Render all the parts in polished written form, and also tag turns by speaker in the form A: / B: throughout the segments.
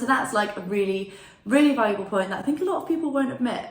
A: So that's like a really, really valuable point that I think a lot of people won't admit.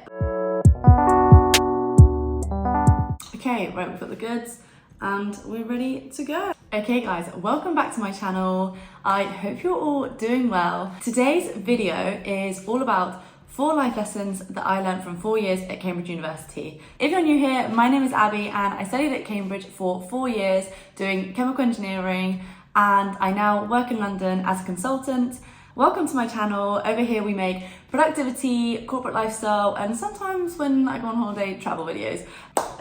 A: Okay, right, we've got the goods and we're ready to go. Okay guys, welcome back to my channel. I hope you're all doing well. Today's video is all about 4 life lessons that I learned from 4 years at Cambridge University. If you're new here, my name is Abby and I studied at Cambridge for 4 years doing chemical engineering, and I now work in London as a consultant. Welcome to my channel. Over here we make productivity, corporate lifestyle, and sometimes when I go on holiday, travel videos.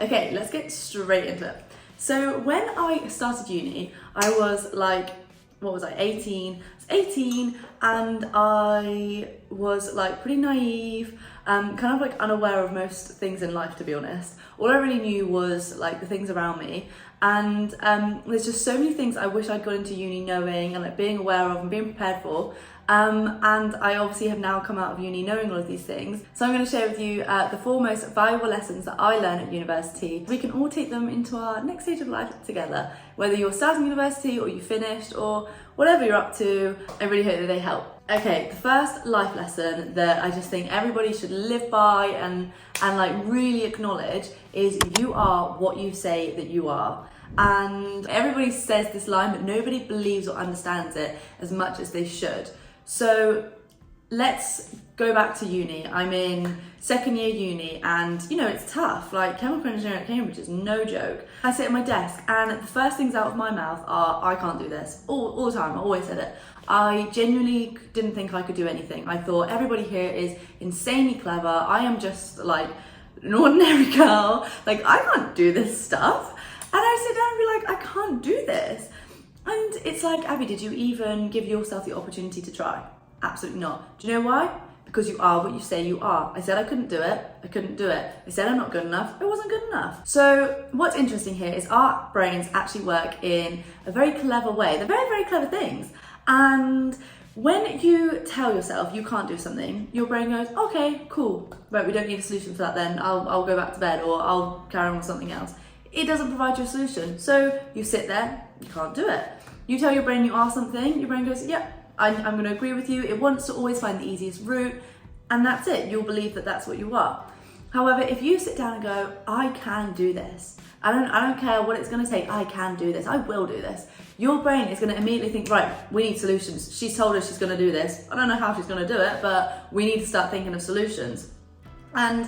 A: Okay, let's get straight into it. So when I started uni, I was like, what was I, 18? I was 18 and I was like pretty naive, kind of like unaware of most things in life, to be honest. All I really knew was like the things around me, and there's just so many things I wish I'd got into uni knowing and like being aware of and being prepared for. And I obviously have now come out of uni knowing all of these things. So I'm going to share with you the 4 most valuable lessons that I learned at university. We can all take them into our next stage of life together. Whether you're starting university or you finished or whatever you're up to, I really hope that they help. Okay, the first life lesson that I just think everybody should live by and like really acknowledge is you are what you say that you are. And everybody says this line, but nobody believes or understands it as much as they should. So let's go back to uni. I'm in 2nd year uni and you know, it's tough. Like chemical engineering at Cambridge is no joke. I sit at my desk and the first things out of my mouth are, I can't do this. All the time, I always said it. I genuinely didn't think I could do anything. I thought everybody here is insanely clever. I am just like an ordinary girl. Like I can't do this stuff. And I sit down and be like, I can't do this. And it's like, Abby, did you even give yourself the opportunity to try? Absolutely not. Do you know why? Because you are what you say you are. I said I couldn't do it. I couldn't do it. I said I'm not good enough. It wasn't good enough. So what's interesting here is our brains actually work in a very clever way. They're very, very clever things. And when you tell yourself you can't do something, your brain goes, okay, cool. Right, we don't need a solution for that then. I'll go back to bed or I'll carry on with something else. It doesn't provide you a solution. So you sit there, you can't do it. You tell your brain you are something, your brain goes, yep, I'm going to agree with you. It wants to always find the easiest route, and that's it. You'll believe that that's what you are. However, if you sit down and go, I can do this. I don't care what it's going to take. I can do this. I will do this. Your brain is going to immediately think, right, we need solutions. She's told us she's going to do this. I don't know how she's going to do it, but we need to start thinking of solutions. And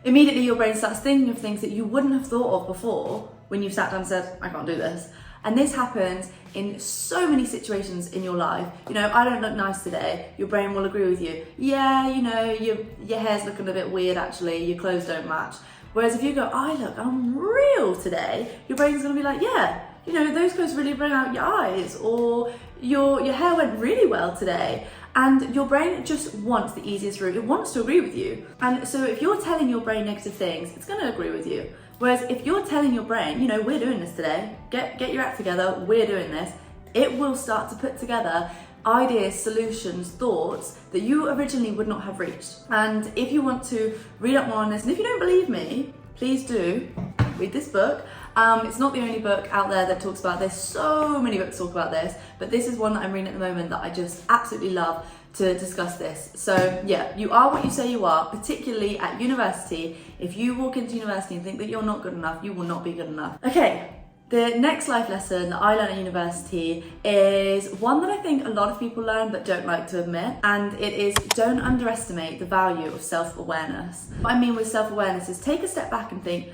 A: immediately your brain starts thinking of things that you wouldn't have thought of before when you sat down and said, I can't do this. And this happens in so many situations in your life. You know, I don't look nice today. Your brain will agree with you. Yeah, you know, your hair's looking a bit weird actually, your clothes don't match. Whereas if you go, I'm real today, your brain's gonna be like, yeah, you know, those clothes really bring out your eyes, or your hair went really well today. And your brain just wants the easiest route. It wants to agree with you. And so if you're telling your brain negative things, it's gonna agree with you. Whereas if you're telling your brain, you know, we're doing this today, get your act together, we're doing this, it will start to put together ideas, solutions, thoughts that you originally would not have reached. And if you want to read up more on this, and if you don't believe me, please do read this book. It's not the only book out there that talks about this. So many books talk about this, but this is one that I'm reading at the moment that I just absolutely love to discuss this. So yeah, you are what you say you are, particularly at university. If you walk into university and think that you're not good enough, you will not be good enough. Okay, the next life lesson that I learned at university is one that I think a lot of people learn but don't like to admit, and it is don't underestimate the value of self-awareness. What I mean with self-awareness is take a step back and think,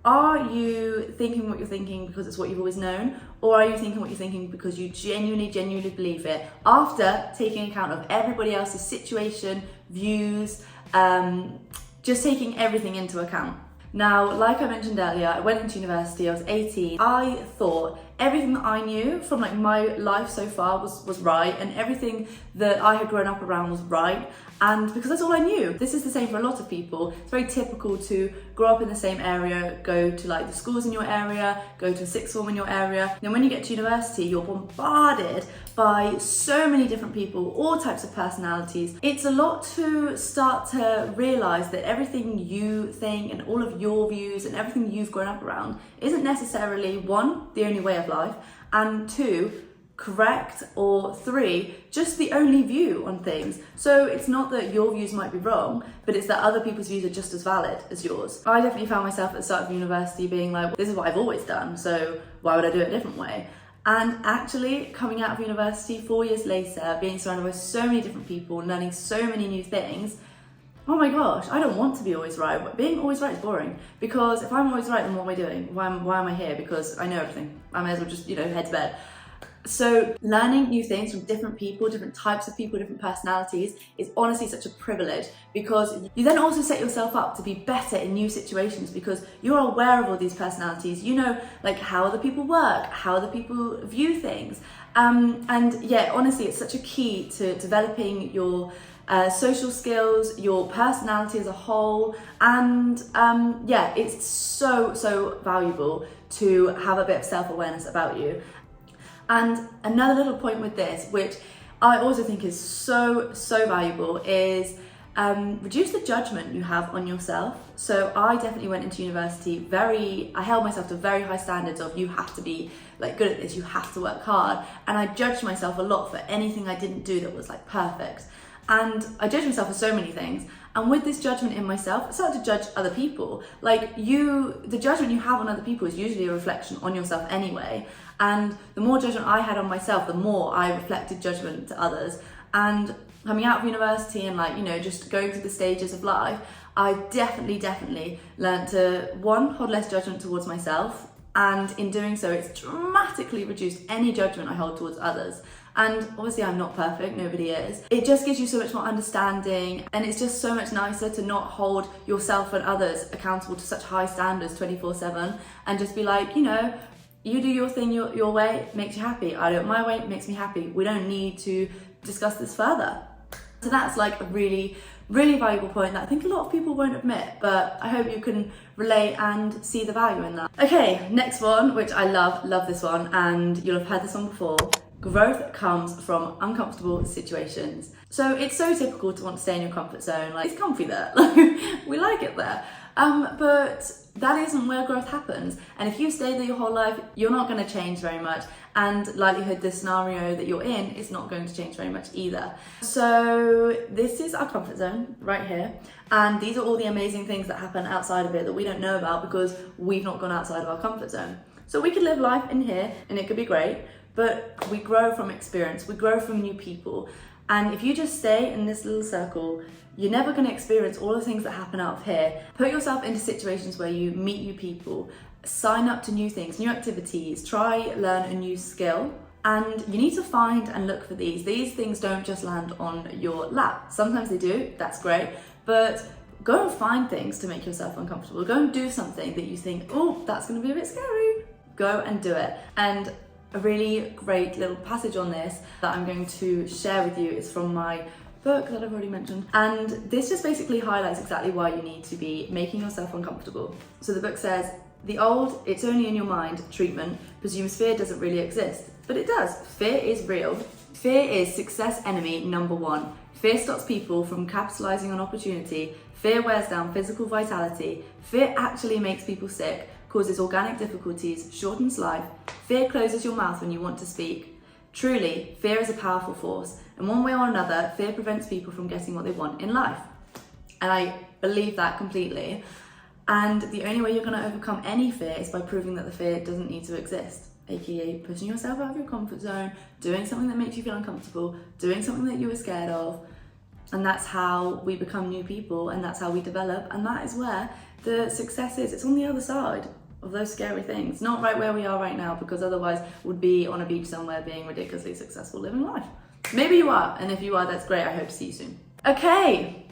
A: are you thinking what you're thinking because it's what you've always known? Or are you thinking what you're thinking because you genuinely believe it after taking account of everybody else's situation, views, just taking everything into account? Now, like I mentioned earlier, I went into university, I was 18. I thought everything that I knew from like my life so far was right, and everything that I had grown up around was right. And because that's all I knew. This is the same for a lot of people. It's very typical to grow up in the same area, go to like the schools in your area, go to a sixth form in your area. Then when you get to university, you're bombarded by so many different people, all types of personalities. It's a lot to start to realize that everything you think and all of your views and everything you've grown up around isn't necessarily, one, the only way of life, and two, correct, or 3, just the only view on things. So it's not that your views might be wrong, but it's that other people's views are just as valid as yours. I definitely found myself at the start of university being like, this is what I've always done, so why would I do it a different way? And actually coming out of university 4 years later, being surrounded by so many different people, learning so many new things, oh my gosh, I don't want to be always right. Being always right is boring, because if I'm always right, then what am I doing? Why am I here? Because I know everything. I may as well just, head to bed. So learning new things from different people, different types of people, different personalities is honestly such a privilege, because you then also set yourself up to be better in new situations because you're aware of all these personalities. You know, like how other people work, how other people view things. And yeah, honestly, it's such a key to developing your social skills, your personality as a whole, and yeah, it's so valuable to have a bit of self-awareness about you. And another little point with this, which I also think is so valuable, is reduce the judgment you have on yourself. So I definitely went into university I held myself to very high standards of, you have to be like good at this, you have to work hard, and I judged myself a lot for anything I didn't do that was like perfect. And I judged myself for so many things. And with this judgment in myself, I started to judge other people. Like the judgment you have on other people is usually a reflection on yourself anyway. And the more judgment I had on myself, the more I reflected judgment to others. And coming out of university and just going through the stages of life, I definitely learned to, 1, hold less judgment towards myself. And in doing so, it's dramatically reduced any judgment I hold towards others. And obviously I'm not perfect, nobody is. It just gives you so much more understanding, and it's just so much nicer to not hold yourself and others accountable to such high standards 24/7, and just be like, you do your thing your way, makes you happy. I do it my way, it makes me happy. We don't need to discuss this further. So that's like a really valuable point that I think a lot of people won't admit, but I hope you can relate and see the value in that. Okay, next one, which I love this one, and you'll have heard this one before. Growth comes from uncomfortable situations. So it's so typical to want to stay in your comfort zone. Like, it's comfy there, we like it there. But that isn't where growth happens. And if you stay there your whole life, you're not going to change very much. And likelihood the scenario that you're in is not going to change very much either. So this is our comfort zone right here. And these are all the amazing things that happen outside of it that we don't know about because we've not gone outside of our comfort zone. So we could live life in here and it could be great, but we grow from experience, we grow from new people. And if you just stay in this little circle, you're never going to experience all the things that happen out of here. Put yourself into situations where you meet new people, sign up to new things, new activities, learn a new skill. And you need to find and look for these. These things don't just land on your lap. Sometimes they do, that's great, but go and find things to make yourself uncomfortable. Go and do something that you think, oh, that's going to be a bit scary. Go and do it. And a really great little passage on this that I'm going to share with you is from my book that I've already mentioned. And this just basically highlights exactly why you need to be making yourself uncomfortable. So the book says, the old, it's only in your mind treatment presumes fear doesn't really exist, but it does. Fear is real. Fear is success enemy number 1. Fear stops people from capitalizing on opportunity. Fear wears down physical vitality. Fear actually makes people sick, causes organic difficulties, shortens life. Fear closes your mouth when you want to speak. Truly, fear is a powerful force, and one way or another, fear prevents people from getting what they want in life. And I believe that completely. And the only way you're going to overcome any fear is by proving that the fear doesn't need to exist, aka pushing yourself out of your comfort zone, doing something that makes you feel uncomfortable, doing something that you were scared of. And that's how we become new people, and that's how we develop, and that is where the success is. It's on the other side of those scary things, not right where we are right now, because otherwise we'd be on a beach somewhere being ridiculously successful living life. Maybe you are, and if you are, that's great. I hope to see you soon. Okay,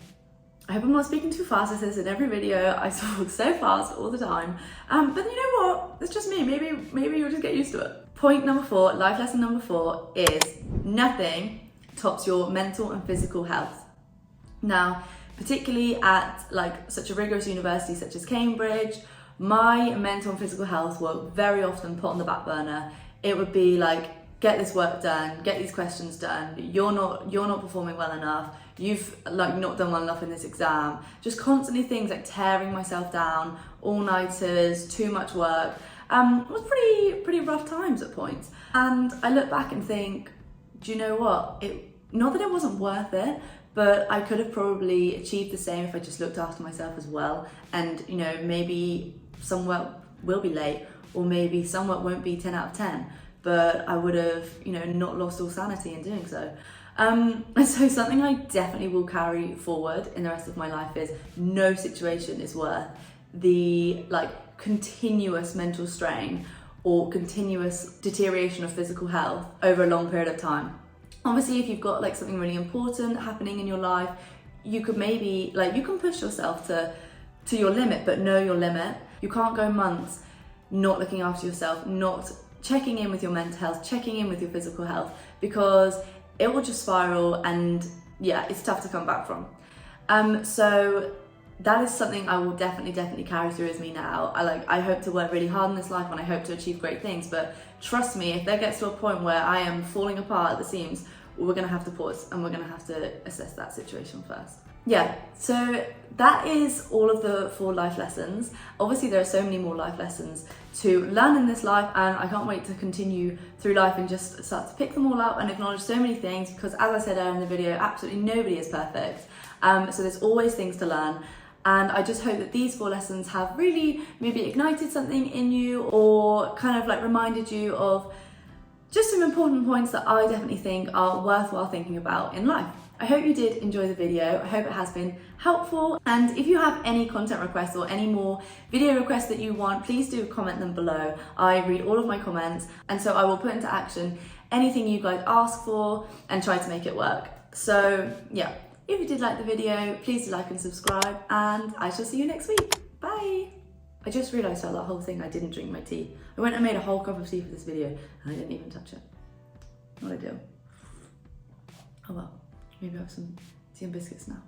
A: I hope I'm not speaking too fast. I say this in every video. I talk so fast all the time, but you know what? It's just me. Maybe you'll just get used to it. Point number 4, life lesson number 4 is nothing tops your mental and physical health. Now, particularly at like such a rigorous university such as Cambridge, my mental and physical health were very often put on the back burner. It would be like, get this work done, get these questions done, you're not performing well enough, you've like not done well enough in this exam. Just constantly things like tearing myself down, all-nighters, too much work. it was pretty rough times at points. And I look back and think, do you know what? Not that it wasn't worth it, but I could have probably achieved the same if I just looked after myself as well. And, you know, maybe some work will be late, or maybe some work won't be 10 out of 10, but I would have, you know, not lost all sanity in doing so. So something I definitely will carry forward in the rest of my life is no situation is worth the like continuous mental strain or continuous deterioration of physical health over a long period of time. Obviously, if you've got like something really important happening in your life, you could maybe like, you can push yourself to your limit, but know your limit. You can't go months not looking after yourself, not checking in with your mental health, checking in with your physical health, because it will just spiral, and yeah, it's tough to come back from. So that is something I will definitely carry through as me now. I hope to work really hard in this life, and I hope to achieve great things, but trust me, if there gets to a point where I am falling apart at the seams, we're gonna have to pause and we're gonna have to assess that situation first. Yeah, so that is all of the 4 life lessons. Obviously there are so many more life lessons to learn in this life, and I can't wait to continue through life and just start to pick them all up and acknowledge so many things, because as I said earlier in the video, absolutely nobody is perfect. So there's always things to learn. And I just hope that these 4 lessons have really maybe ignited something in you, or kind of like reminded you of just some important points that I definitely think are worthwhile thinking about in life. I hope you did enjoy the video. I hope it has been helpful. And if you have any content requests or any more video requests that you want, please do comment them below. I read all of my comments, and so I will put into action anything you guys ask for and try to make it work. So yeah, if you did like the video, please do like and subscribe, and I shall see you next week. Bye. I just realised throughout that whole thing I didn't drink my tea. I went and made a whole cup of tea for this video and I didn't even touch it. What do I do? Oh well, maybe I have some tea and biscuits now.